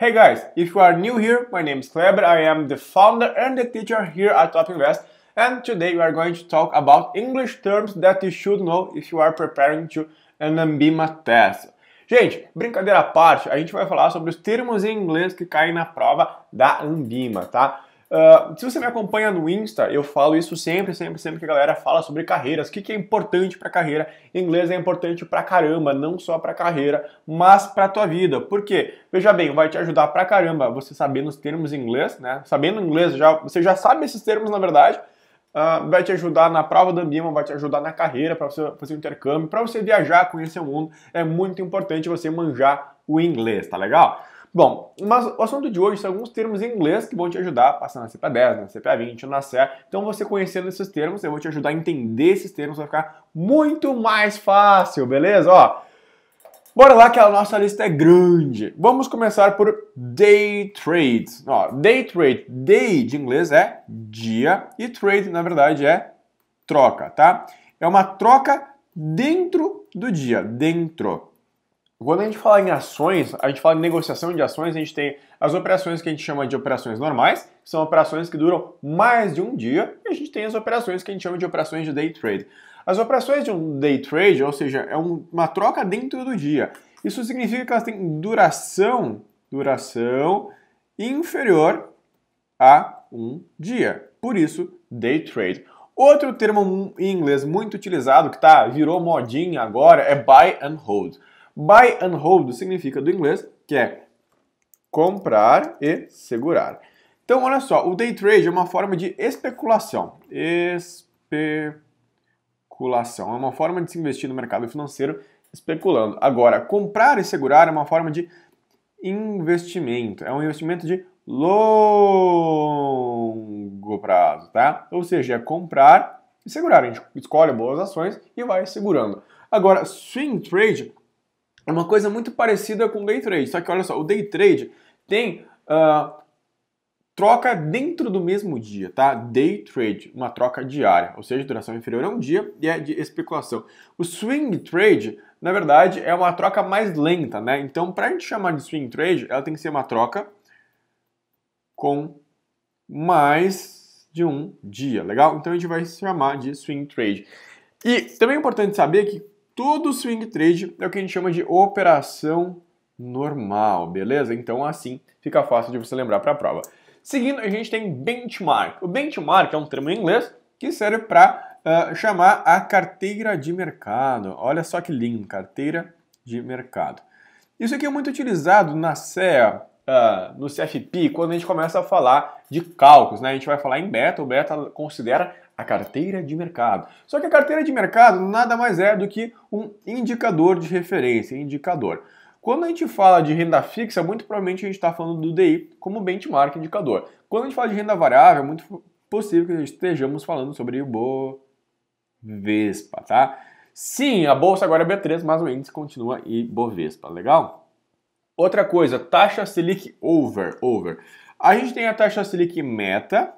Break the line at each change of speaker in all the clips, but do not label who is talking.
Hey guys, if you are new here, my name is Kleber. I am the founder and the teacher here at Top Invest, and today we are going to talk about English terms that you should know if you are preparing to an Ambima test. Gente, brincadeira à parte, a gente vai falar sobre os termos em inglês que caem na prova da Ambima, tá? Se você me acompanha no Insta, eu falo isso sempre que a galera fala sobre carreiras. O que é importante para carreira? Inglês é importante pra caramba, não só pra carreira, mas pra tua vida. Por quê? Veja bem, vai te ajudar pra caramba você sabendo os termos em inglês, né? Sabendo inglês, você já sabe esses termos na verdade. Vai te ajudar na prova da Ambima, vai te ajudar na carreira, para você fazer um intercâmbio, para você viajar, conhecer o mundo. É muito importante você manjar o inglês, tá legal? Bom, mas o assunto de hoje são alguns termos em inglês que vão te ajudar a passar na CPA10, na CPA20, na CE. Então você conhecendo esses termos, eu vou te ajudar a entender esses termos, vai ficar muito mais fácil, beleza? Ó, bora lá que a nossa lista é grande. Vamos começar por day trades. Ó, day trade, day de inglês é dia e trade na verdade é troca, tá? É uma troca dentro do dia, dentro. Quando a gente fala em ações, a gente fala em negociação de ações, a gente tem as operações que a gente chama de operações normais, que são operações que duram mais de um dia, e a gente tem as operações que a gente chama de operações de day trade. As operações de um day trade, ou seja, é uma troca dentro do dia. Isso significa que elas têm duração inferior a um dia. Por isso, day trade. Outro termo em inglês muito utilizado, que virou modinha agora, é buy and hold. Buy and hold significa do inglês que é comprar e segurar. Então, olha só, o day trade é uma forma de especulação. Especulação é uma forma de se investir no mercado financeiro especulando. Agora, comprar e segurar é uma forma de investimento. É um investimento de longo prazo, tá? Ou seja, é comprar e segurar. A gente escolhe boas ações e vai segurando. Agora, swing trade é uma coisa muito parecida com day trade, só que olha só, o day trade tem troca dentro do mesmo dia, tá? Day trade, uma troca diária, ou seja, duração inferior a um dia e é de especulação. O swing trade, na verdade, é uma troca mais lenta, né? Então, para a gente chamar de swing trade, ela tem que ser uma troca com mais de um dia, legal? Então, a gente vai chamar de swing trade. E também é importante saber que todo swing trade é o que a gente chama de operação normal, beleza? Então assim fica fácil de você lembrar para a prova. Seguindo, a gente tem benchmark. O benchmark é um termo em inglês que serve para chamar a carteira de mercado. Olha só que lindo, carteira de mercado. Isso aqui é muito utilizado na CEA, no CFP, quando a gente começa a falar de cálculos, né? A gente vai falar em beta, o beta considera a carteira de mercado. Só que a carteira de mercado nada mais é do que um indicador de referência, indicador. Quando a gente fala de renda fixa, muito provavelmente a gente está falando do DI como benchmark indicador. Quando a gente fala de renda variável, é muito possível que estejamos falando sobre o Bovespa, tá? Sim, a bolsa agora é B3, mas o índice continua Ibovespa, legal? Outra coisa, taxa Selic over. A gente tem a taxa Selic meta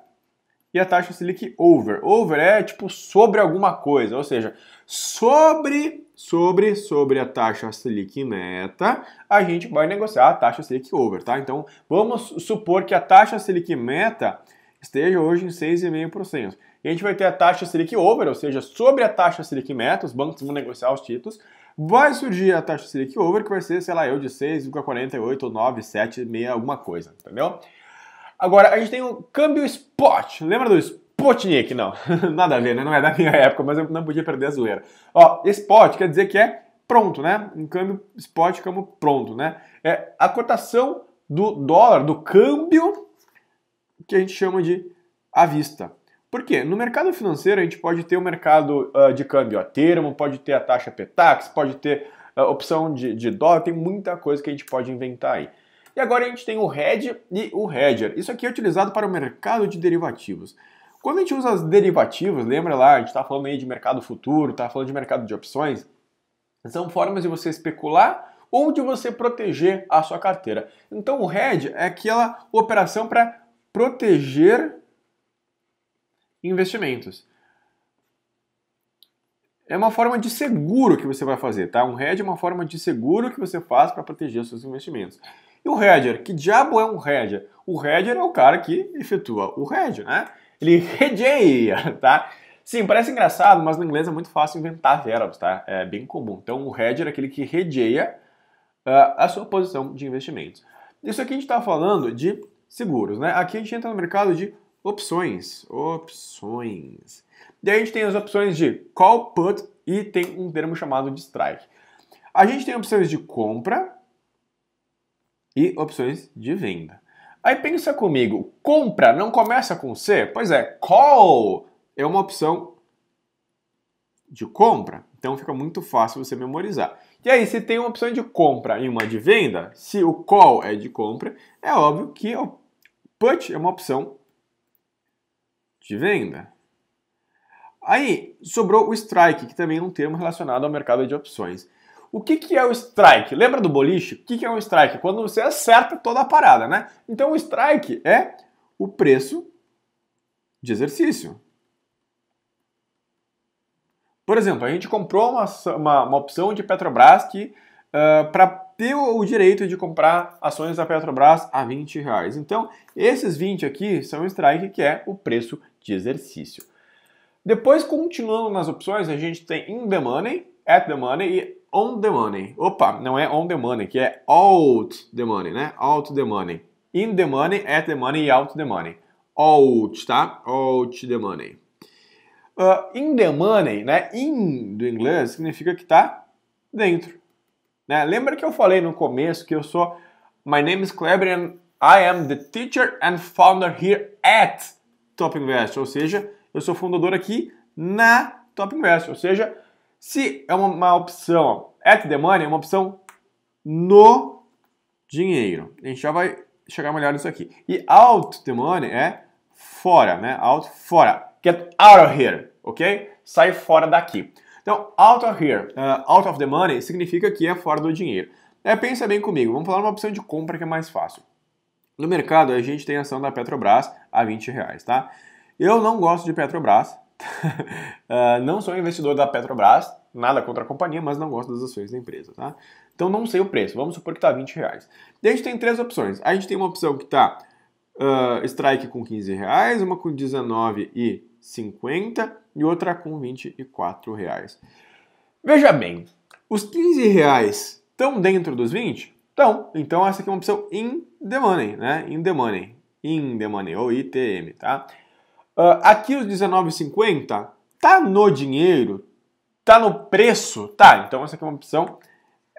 e a taxa Selic over. Over é tipo sobre alguma coisa, ou seja, sobre a taxa Selic meta, a gente vai negociar a taxa Selic over, tá? Então, vamos supor que a taxa Selic meta esteja hoje em 6,5%. E a gente vai ter a taxa Selic over, ou seja, sobre a taxa Selic meta, os bancos vão negociar os títulos, vai surgir a taxa Selic over, que vai ser, sei lá, de 6,48 ou 9, 7, meia, alguma coisa, entendeu? Agora, a gente tem o câmbio spot. Lembra do Sputnik? Não, nada a ver, né? Não é da minha época, mas eu não podia perder a zoeira. Ó, spot quer dizer que é pronto, né? Um câmbio spot como pronto, né? É a cotação do dólar, do câmbio, que a gente chama de à vista. Por quê? No mercado financeiro, a gente pode ter o mercado de câmbio a termo, pode ter a taxa Petax, pode ter a opção de dólar, tem muita coisa que a gente pode inventar aí. E agora a gente tem o hedge e o hedger. Isso aqui é utilizado para o mercado de derivativos. Quando a gente usa as derivativos, lembra lá, a gente está falando aí de mercado futuro, está falando de mercado de opções, são formas de você especular ou de você proteger a sua carteira. Então o hedge é aquela operação para proteger investimentos. É uma forma de seguro que você vai fazer, tá? Um hedge é uma forma de seguro que você faz para proteger os seus investimentos. E o hedger, que diabo é um hedger? O hedger é o cara que efetua o hedge, né? Ele hedgeia, tá? Sim, parece engraçado, mas no inglês é muito fácil inventar verbos, tá? É bem comum. Então, o hedger é aquele que hedgeia a sua posição de investimentos. Isso aqui a gente está falando de seguros, né? Aqui a gente entra no mercado de opções. Opções. Daí a gente tem as opções de call, put e tem um termo chamado de strike. A gente tem opções de compra e opções de venda. Aí pensa comigo, compra não começa com C? Pois é, call é uma opção de compra, então fica muito fácil você memorizar. E aí, se tem uma opção de compra e uma de venda, se o call é de compra, é óbvio que o put é uma opção de venda. Aí, sobrou o strike, que também é um termo relacionado ao mercado de opções. O que é o strike? Lembra do boliche? O que é um strike? Quando você acerta toda a parada, né? Então, o strike é o preço de exercício. Por exemplo, a gente comprou uma opção de Petrobras que para ter o direito de comprar ações da Petrobras a R$20. Então, esses 20 aqui são o strike, que é o preço de exercício. Depois, continuando nas opções, a gente tem in the money, at the money e on the money. Opa, não é on the money, que é out the money, né? Out the money. In the money, at the money e out the money. Out, tá? Out the money. In the money, né? In do inglês significa que tá dentro. Né? Lembra que eu falei no começo que eu sou My name is Kleber and I am the teacher and founder here at Top Invest. Ou seja, eu sou fundador aqui na Top Invest. Ou seja, se é uma opção at the money, é uma opção no dinheiro. A gente já vai chegar melhor nisso aqui. E out the money é fora, né? Out, fora. Get out of here, ok? Sai fora daqui. Então, out of here, out of the money, significa que é fora do dinheiro. Pensa bem comigo, vamos falar uma opção de compra que é mais fácil. No mercado, a gente tem a ação da Petrobras a R$20, tá? Eu não gosto de Petrobras, não sou investidor da Petrobras, nada contra a companhia, mas não gosto das ações da empresa, tá? Então, não sei o preço, vamos supor que está R$20. Daí a gente tem três opções. A gente tem uma opção que está strike com R$15, uma com R$19,50 e outra com R$24. Veja bem, os R$15 estão dentro dos 20? Estão. Então essa aqui é uma opção in the money, né? In the money. In the money, ou ITM, tá? Aqui os R$19,50 tá no dinheiro? Tá no preço? Tá. Então essa aqui é uma opção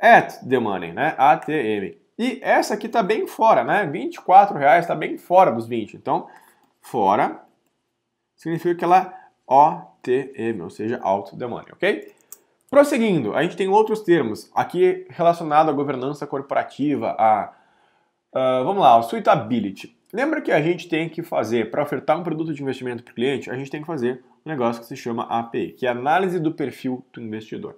at the money, né? ATM. E essa aqui tá bem fora, né? R$24 tá bem fora dos 20. Então, fora significa que ela OTM, ou seja, out the money, ok? Prosseguindo, a gente tem outros termos aqui relacionado à governança corporativa, vamos lá, o suitability. Lembra que a gente tem que fazer, para ofertar um produto de investimento para o cliente, a gente tem que fazer um negócio que se chama API, que é Análise do Perfil do Investidor.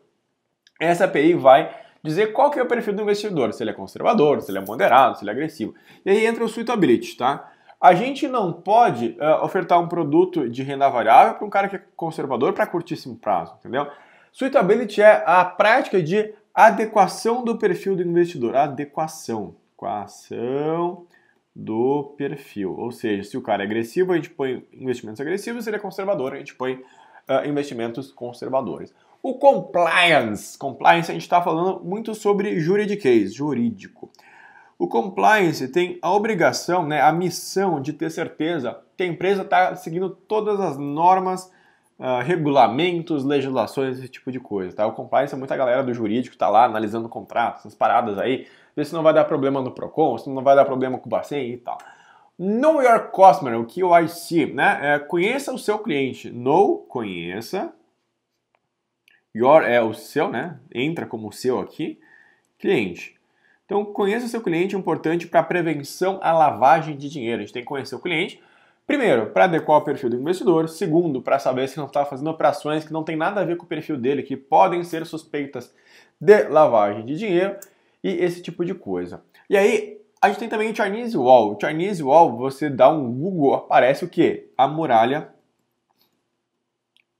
Essa API vai dizer qual que é o perfil do investidor, se ele é conservador, se ele é moderado, se ele é agressivo. E aí entra o suitability, tá? A gente não pode ofertar um produto de renda variável para um cara que é conservador para curtíssimo prazo, entendeu? Suitability é a prática de adequação do perfil do investidor. Adequação do perfil. Ou seja, se o cara é agressivo, a gente põe investimentos agressivos, se ele é conservador, a gente põe investimentos conservadores. O compliance. Compliance, a gente está falando muito sobre juridiquês, jurídico. O compliance tem a obrigação, né, a missão de ter certeza que a empresa está seguindo todas as normas, regulamentos, legislações, esse tipo de coisa. Tá? O compliance é muita galera do jurídico que está lá analisando contratos, essas paradas aí, ver se não vai dar problema no Procon, se não vai dar problema com o Bacen e tal. Know your customer, o QIC, né? Conheça o seu cliente. Know, conheça. Your é o seu, né? Entra como o seu aqui. Cliente. Então, conheça o seu cliente, é importante para a prevenção à lavagem de dinheiro. A gente tem que conhecer o cliente, primeiro, para adequar o perfil do investidor. Segundo, para saber se não está fazendo operações que não tem nada a ver com o perfil dele, que podem ser suspeitas de lavagem de dinheiro e esse tipo de coisa. E aí, a gente tem também o Chinese Wall. O Chinese Wall, você dá um Google, aparece o quê? A muralha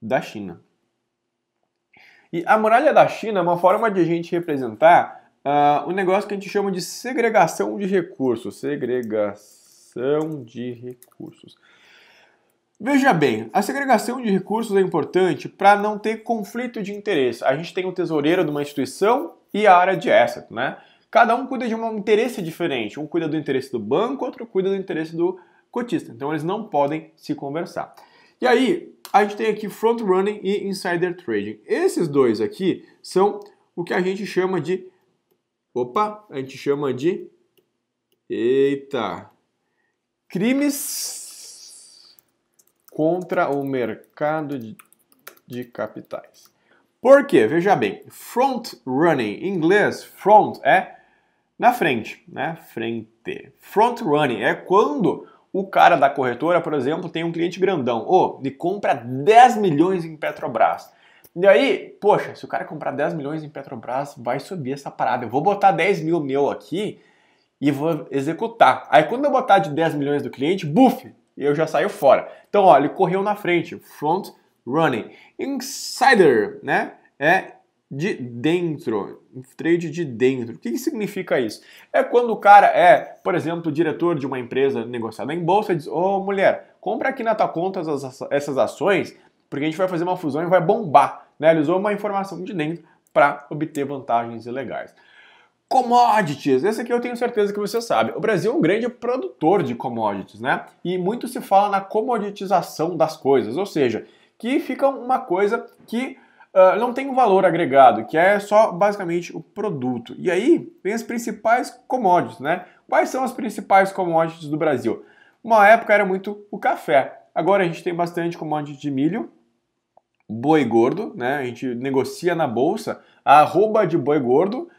da China. E a muralha da China é uma forma de a gente representar um negócio que a gente chama de segregação de recursos. Segregação de recursos. Veja bem, a segregação de recursos é importante para não ter conflito de interesse. A gente tem o tesoureiro de uma instituição e a área de asset, né? Cada um cuida de um interesse diferente. Um cuida do interesse do banco, outro cuida do interesse do cotista. Então eles não podem se conversar. E aí, a gente tem aqui front running e insider trading. Esses dois aqui são o que a gente chama de... crimes contra o mercado de capitais. Por quê? Veja bem, front running, em inglês, front é na frente, né? Frente. Front running é quando o cara da corretora, por exemplo, tem um cliente grandão, ele compra 10 milhões em Petrobras. E aí, poxa, se o cara comprar 10 milhões em Petrobras, vai subir essa parada. Eu vou botar 10 mil meu aqui e vou executar. Aí quando eu botar de 10 milhões do cliente, buf, eu já saio fora. Então, ó, ele correu na frente, front running. Insider, né, é de dentro, trade de dentro. O que significa isso? É quando o cara é, por exemplo, diretor de uma empresa negociada em bolsa e diz, mulher, compra aqui na tua conta essas ações, porque a gente vai fazer uma fusão e vai bombar. Né? Ele usou uma informação de dentro para obter vantagens ilegais. Commodities, esse aqui eu tenho certeza que você sabe. O Brasil é um grande produtor de commodities, né? E muito se fala na comoditização das coisas, ou seja, que fica uma coisa que não tem um valor agregado, que é só basicamente o produto. E aí vem as principais commodities, né? Quais são as principais commodities do Brasil? Uma época era muito o café. Agora a gente tem bastante commodity de milho, boi gordo, né? A gente negocia na bolsa a arroba de boi gordo.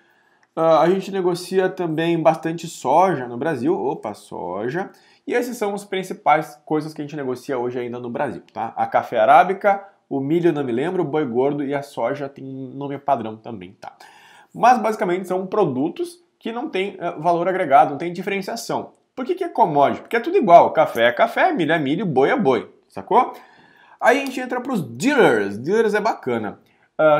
A gente negocia também bastante soja no Brasil. Soja. E esses são as principais coisas que a gente negocia hoje ainda no Brasil, tá? A café arábica, o milho não me lembro, o boi gordo e a soja tem nome padrão também, tá? Mas basicamente são produtos que não têm valor agregado, não tem diferenciação. Por que é commodity? Porque é tudo igual. Café é café, milho é milho, boi é boi, sacou? Aí a gente entra para os dealers. Dealers é bacana.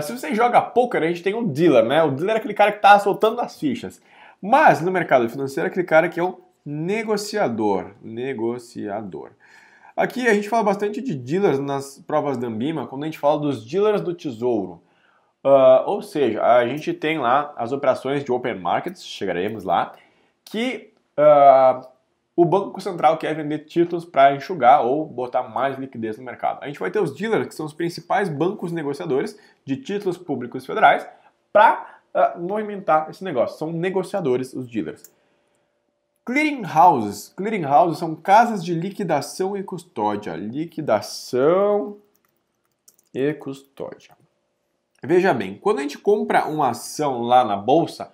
Se você joga poker, a gente tem um dealer, né? O dealer é aquele cara que está soltando as fichas. Mas no mercado financeiro é aquele cara que é o negociador. Aqui a gente fala bastante de dealers nas provas da Anbima, quando a gente fala dos dealers do tesouro. Ou seja, a gente tem lá as operações de open markets, chegaremos lá, que o Banco Central quer vender títulos para enxugar ou botar mais liquidez no mercado. A gente vai ter os dealers, que são os principais bancos negociadores de títulos públicos federais, para movimentar esse negócio. São negociadores, os dealers. Clearing houses. Clearing houses são casas de liquidação e custódia. Liquidação e custódia. Veja bem, quando a gente compra uma ação lá na bolsa,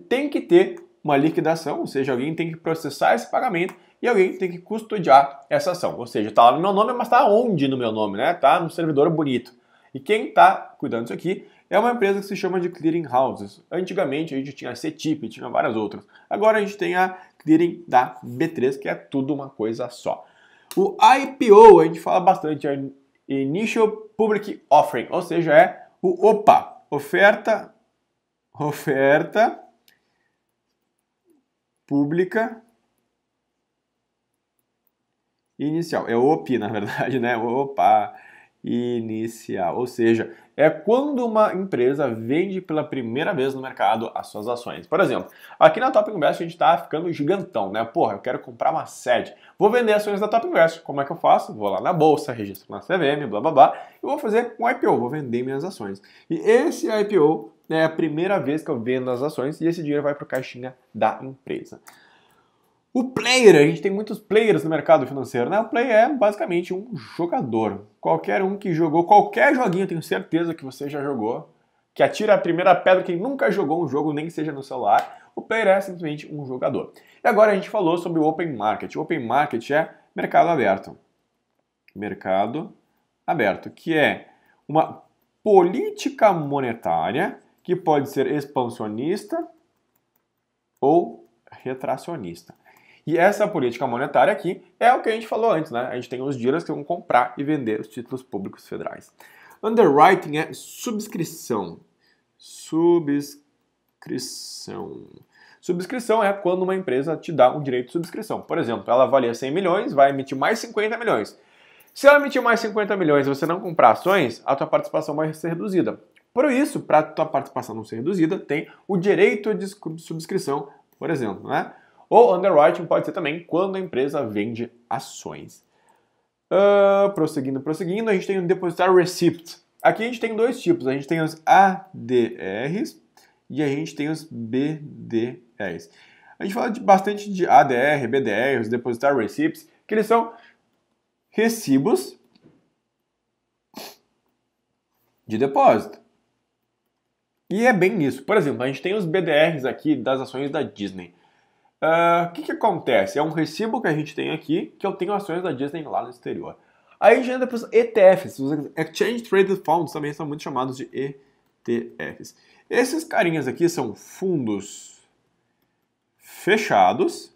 tem que ter uma liquidação, ou seja, alguém tem que processar esse pagamento e alguém tem que custodiar essa ação. Ou seja, está lá no meu nome, mas está onde no meu nome, né? Está no servidor bonito. E quem está cuidando disso aqui é uma empresa que se chama de Clearing Houses. Antigamente a gente tinha a CETIP, tinha várias outras. Agora a gente tem a Clearing da B3, que é tudo uma coisa só. O IPO, a gente fala bastante, é Initial Public Offering, ou seja, é o oferta pública inicial. É OP, na verdade, né? Inicial. Ou seja, é quando uma empresa vende pela primeira vez no mercado as suas ações. Por exemplo, aqui na Top Invest a gente está ficando gigantão, né? Porra, eu quero comprar uma sede. Vou vender ações da Top Invest. Como é que eu faço? Vou lá na bolsa, registro na CVM, blá blá blá, e vou fazer um IPO, vou vender minhas ações. E esse IPO é a primeira vez que eu vendo as ações e esse dinheiro vai para o caixinha da empresa. O player, a gente tem muitos players no mercado financeiro, né? O player é basicamente um jogador. Qualquer um que jogou qualquer joguinho, tenho certeza que você já jogou, que atira a primeira pedra quem nunca jogou um jogo, nem que seja no celular, o player é simplesmente um jogador. E agora a gente falou sobre o open market. O open market é mercado aberto. Mercado aberto, que é uma política monetária que pode ser expansionista ou retracionista. E essa política monetária aqui é o que a gente falou antes, né? A gente tem os dealers que vão comprar e vender os títulos públicos federais. Underwriting é subscrição. subscrição. Subscrição é quando uma empresa te dá um direito de subscrição. Por exemplo, ela avalia 100 milhões, vai emitir mais 50 milhões. Se ela emitir mais 50 milhões e você não comprar ações, a tua participação vai ser reduzida. Por isso, para a tua participação não ser reduzida, tem o direito de subscrição, por exemplo, né? Ou underwriting pode ser também quando a empresa vende ações. Prosseguindo, a gente tem o Depositary Receipt. Aqui a gente tem dois tipos, a gente tem os ADRs e a gente tem os BDRs. A gente fala bastante de ADR, BDR, os Depositary Receipts, que eles são recibos de depósito. E é bem isso. Por exemplo, a gente tem os BDRs aqui das ações da Disney. O que acontece? É um recibo que a gente tem aqui, que eu tenho ações da Disney lá no exterior. Aí a gente anda para os ETFs, os Exchange Traded Funds também são muito chamados de ETFs. Esses carinhas aqui são fundos fechados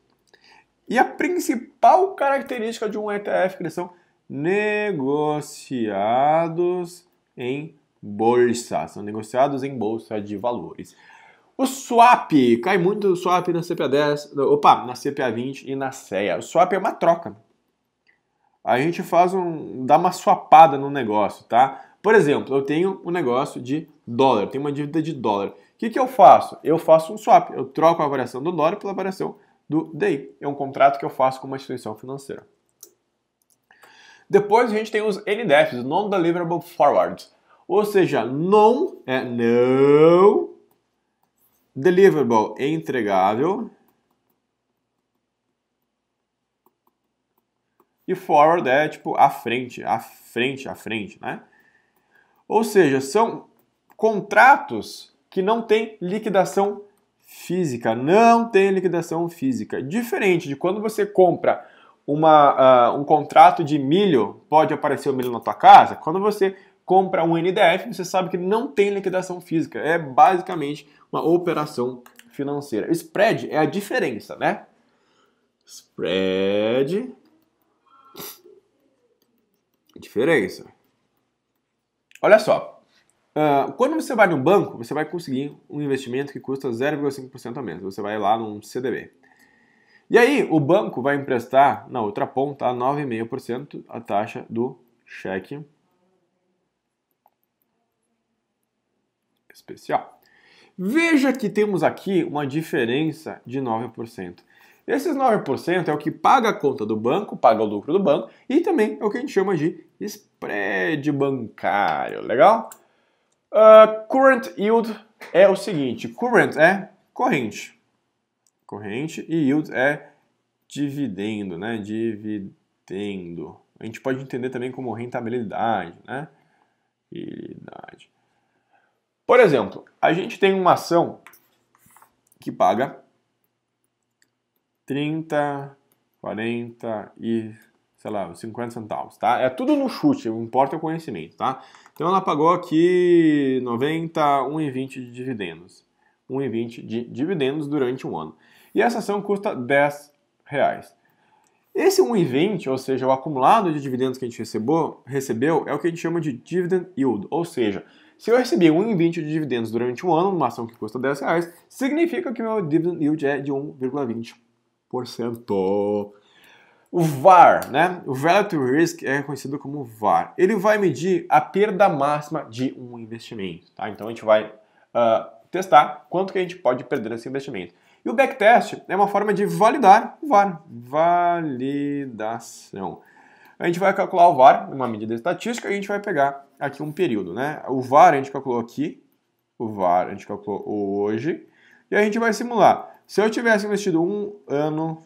e a principal característica de um ETF é que eles são negociados em bolsa, são negociados em bolsa de valores. O swap, cai muito o swap na CPA10, na CPA20 e na CEA. O swap é uma troca. A gente dá uma swapada no negócio, tá? Por exemplo, eu tenho um negócio de dólar, tenho uma dívida de dólar. O que eu faço? Eu faço um swap, eu troco a variação do dólar pela variação do DI. É um contrato que eu faço com uma instituição financeira. Depois a gente tem os NDFs, Non-Deliverable Forwards. Ou seja, não deliverable é entregável e forward é tipo à frente, né? Ou seja, são contratos que não têm liquidação física, Diferente de quando você compra um contrato de milho, pode aparecer o milho na tua casa, quando você compra um NDF, você sabe que não tem liquidação física. É basicamente uma operação financeira. Spread é a diferença, né? Spread. Diferença. Olha só. Quando você vai no banco, você vai conseguir um investimento que custa 0,5% a menos. Você vai lá num CDB. E aí, o banco vai emprestar na outra ponta a 9,5% a taxa do cheque especial. Veja que temos aqui uma diferença de 9%. Esses 9% é o que paga a conta do banco, paga o lucro do banco e também é o que a gente chama de spread bancário, legal? Current yield é o seguinte, current é corrente e yield é dividendo, né? Dividendo. A gente pode entender também como rentabilidade, né? Rentabilidade. Por exemplo, a gente tem uma ação que paga 30, 40 e, sei lá, 50 centavos, tá? É tudo no chute, o que importa é o conhecimento, tá? Então ela pagou aqui 90, 1,20 de dividendos. 1,20 de dividendos durante um ano. E essa ação custa R$10. Esse 1,20, ou seja, o acumulado de dividendos que a gente recebeu é o que a gente chama de dividend yield, ou seja, se eu recebi 1,20 de dividendos durante um ano, numa ação que custa R$10, significa que o meu dividend yield é de 1,20%. O VaR, né? O Value to Risk é conhecido como VaR. Ele vai medir a perda máxima de um investimento, tá? Então a gente vai testar quanto que a gente pode perder nesse investimento. E o backtest é uma forma de validar o VaR. Validação. A gente vai calcular o VaR, uma medida estatística, e a gente vai pegar aqui um período, né? O VaR a gente calculou aqui, o VaR a gente calculou hoje, e a gente vai simular. Se eu tivesse investido um ano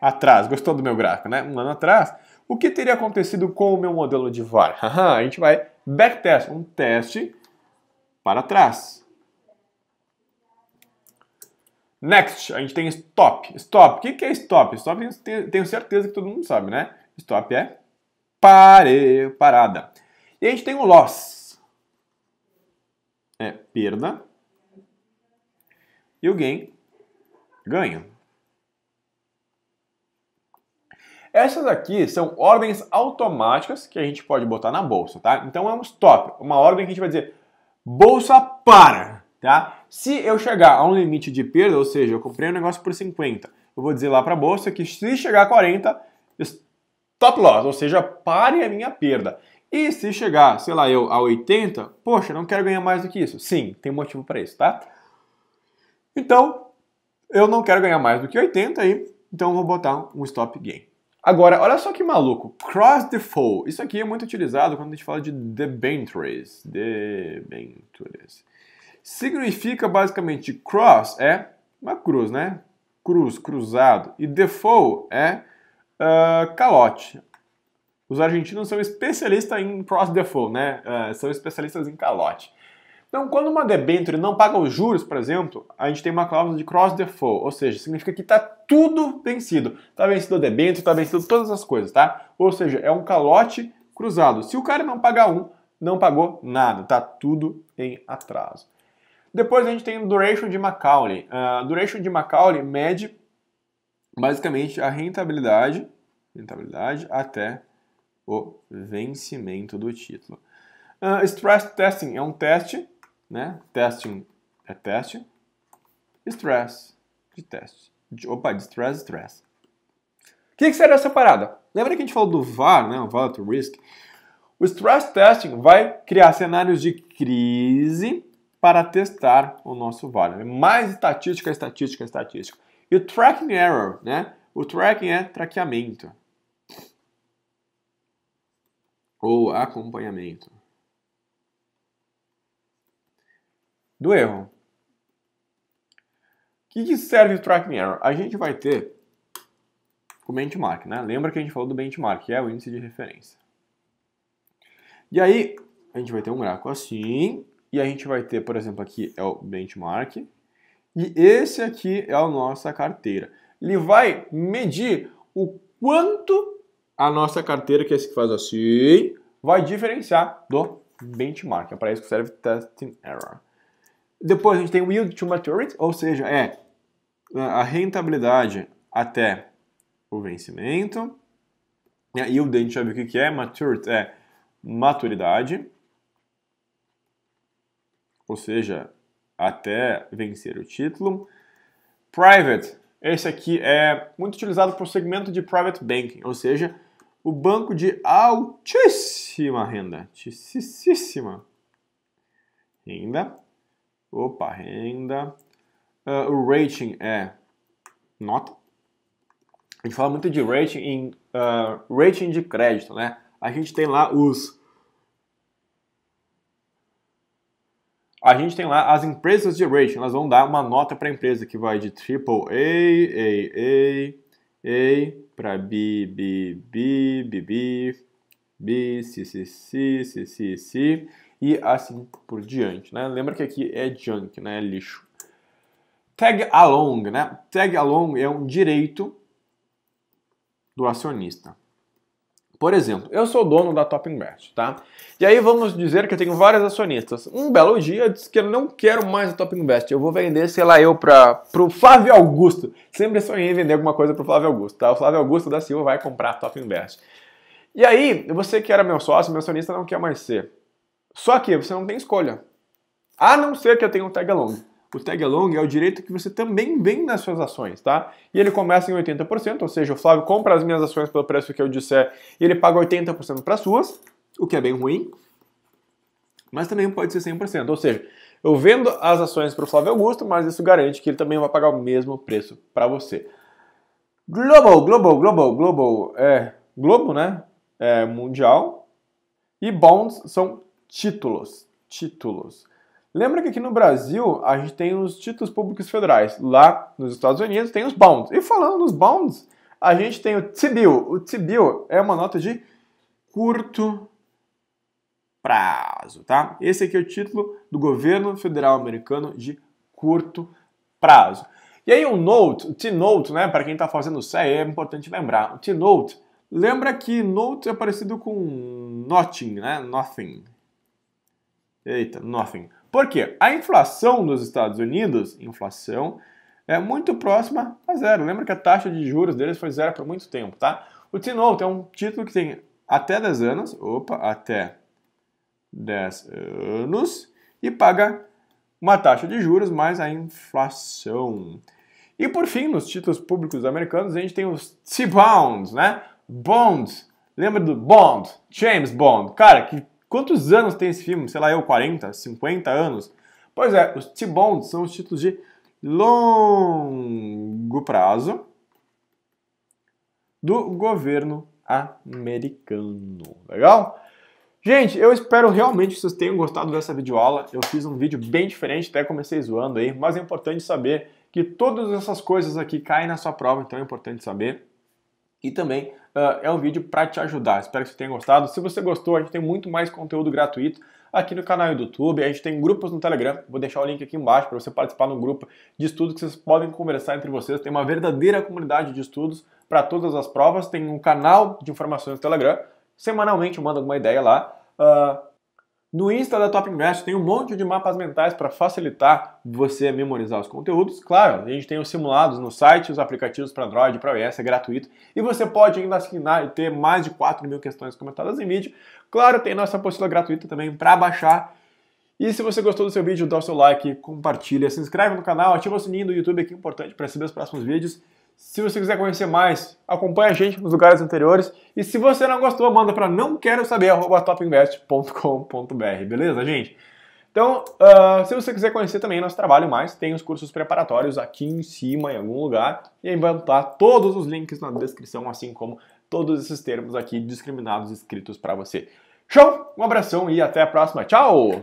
atrás, gostou do meu gráfico, né? Um ano atrás, o que teria acontecido com o meu modelo de VaR? A gente vai backtest, um teste para trás. Next, a gente tem stop. Stop, o que é stop? Stop tenho certeza que todo mundo sabe, né? Stop é parada. E a gente tem o loss. É perda. E o gain, ganho. Essas aqui são ordens automáticas que a gente pode botar na bolsa, tá? Então é um stop, uma ordem que a gente vai dizer bolsa para, tá? Se eu chegar a um limite de perda, ou seja, eu comprei um negócio por 50, eu vou dizer lá para a bolsa que se chegar a 40, stop loss, ou seja, pare a minha perda. E se chegar, sei lá, eu a 80, poxa, não quero ganhar mais do que isso. Sim, tem motivo para isso, tá? Então, eu não quero ganhar mais do que 80 aí, então eu vou botar um stop gain. Agora, olha só que maluco, cross default. Isso aqui é muito utilizado quando a gente fala de debentures. Debentures. Significa basicamente cross é uma cruz, né? Cruz, cruzado. E default é calote. Os argentinos são especialistas em cross default, né? São especialistas em calote. Então, quando uma debenture não paga os juros, por exemplo, a gente tem uma cláusula de cross default, ou seja, significa que está tudo vencido. Está vencido o debenture, está vencido todas as coisas, tá? Ou seja, é um calote cruzado. Se o cara não pagar não pagou nada, tá tudo em atraso. Depois a gente tem o duration de Macaulay. Duration de Macaulay mede basicamente a rentabilidade até o vencimento do título. Stress testing é um teste, né? Testing é teste. Stress de teste. De stress. O que será essa parada? Lembra que a gente falou do VAR, né? O Volatile Risk? O stress testing vai criar cenários de crise para testar o nosso VAR. É mais estatística. E o tracking error, né? O tracking é traqueamento. Ou acompanhamento do erro. O que serve o tracking error? A gente vai ter o benchmark, né? Lembra que a gente falou do benchmark, que é o índice de referência. E aí, a gente vai ter um gráfico assim, e a gente vai ter, por exemplo, aqui é o benchmark, e esse aqui é a nossa carteira. Ele vai medir o quanto a nossa carteira, que é esse que faz assim, vai diferenciar do benchmark. É para isso que serve testing error. Depois a gente tem o yield to maturity, ou seja, é a rentabilidade até o vencimento. E a yield a gente já viu o que é, maturity é maturidade, ou seja, até vencer o título. Private, esse aqui é muito utilizado para o segmento de private banking, ou seja, o banco de altíssima renda, renda. O rating é nota. A gente fala muito de rating em rating de crédito, né? A gente tem lá as empresas de rating, elas vão dar uma nota para a empresa que vai de AAA, A para B, C e assim por diante, né? Lembra que aqui é junk, né? É lixo. Tag along, né? Tag along é um direito do acionista. Por exemplo, eu sou dono da Top Invest, tá? E aí vamos dizer que eu tenho vários acionistas. Um belo dia eu disse que eu não quero mais a Top Invest. Eu vou vender, sei lá, pro Flávio Augusto. Sempre sonhei em vender alguma coisa pro Flávio Augusto, tá? O Flávio Augusto da Silva vai comprar a Top Invest. E aí, você que era meu sócio, meu acionista não quer mais ser. Só que você não tem escolha. A não ser que eu tenha um tag along. O tag along é o direito que você também vende nas suas ações, tá? E ele começa em 80%, ou seja, o Flávio compra as minhas ações pelo preço que eu disser e ele paga 80% para as suas, o que é bem ruim, mas também pode ser 100%. Ou seja, eu vendo as ações para o Flávio Augusto, mas isso garante que ele também vai pagar o mesmo preço para você. Global é globo, né? É mundial. E bonds são títulos. Lembra que aqui no Brasil a gente tem os títulos públicos federais. Lá nos Estados Unidos tem os bonds. E falando nos bonds, a gente tem o T-bill. O T-bill é uma nota de curto prazo, tá? Esse aqui é o título do governo federal americano de curto prazo. E aí o T-note, né? Para quem está fazendo CE é importante lembrar. O T-note, lembra que note é parecido com nothing, né? Nothing. Por quê? A inflação dos Estados Unidos, é muito próxima a zero. Lembra que a taxa de juros deles foi zero por muito tempo, tá? O T-note é um título que tem até 10 anos, e paga uma taxa de juros mais a inflação. E por fim, nos títulos públicos americanos, a gente tem os T-bonds, né? Bonds. Lembra do Bond? James Bond. Cara, quantos anos tem esse filme? Sei lá, 40, 50 anos? Pois é, os T-bonds são os títulos de longo prazo do governo americano. Legal? Gente, eu espero realmente que vocês tenham gostado dessa videoaula. Eu fiz um vídeo bem diferente, até comecei zoando aí, mas é importante saber que todas essas coisas aqui caem na sua prova, então é importante saber. E também é um vídeo para te ajudar. Espero que você tenha gostado. Se você gostou, a gente tem muito mais conteúdo gratuito aqui no canal do YouTube. A gente tem grupos no Telegram. Vou deixar o link aqui embaixo para você participar de um grupo de estudos que vocês podem conversar entre vocês. Tem uma verdadeira comunidade de estudos para todas as provas. Tem um canal de informações no Telegram. Semanalmente eu mando alguma ideia lá. No Insta da Top Invest tem um monte de mapas mentais para facilitar você memorizar os conteúdos. Claro, a gente tem os simulados no site, os aplicativos para Android e para iOS, é gratuito. E você pode ainda assinar e ter mais de 4.000 questões comentadas em vídeo. Claro, tem nossa apostila gratuita também para baixar. E se você gostou do seu vídeo, dá o seu like, compartilha, se inscreve no canal, ativa o sininho do YouTube aqui, importante para receber os próximos vídeos. Se você quiser conhecer mais, acompanha a gente nos lugares anteriores. E se você não gostou, manda para nãoquerosaber@topinvest.com.br, beleza, gente? Então, se você quiser conhecer também nosso trabalho mais, tem os cursos preparatórios aqui em cima, em algum lugar. E aí vai estar todos os links na descrição, assim como todos esses termos aqui discriminados escritos para você. Show? Um abração e até a próxima. Tchau!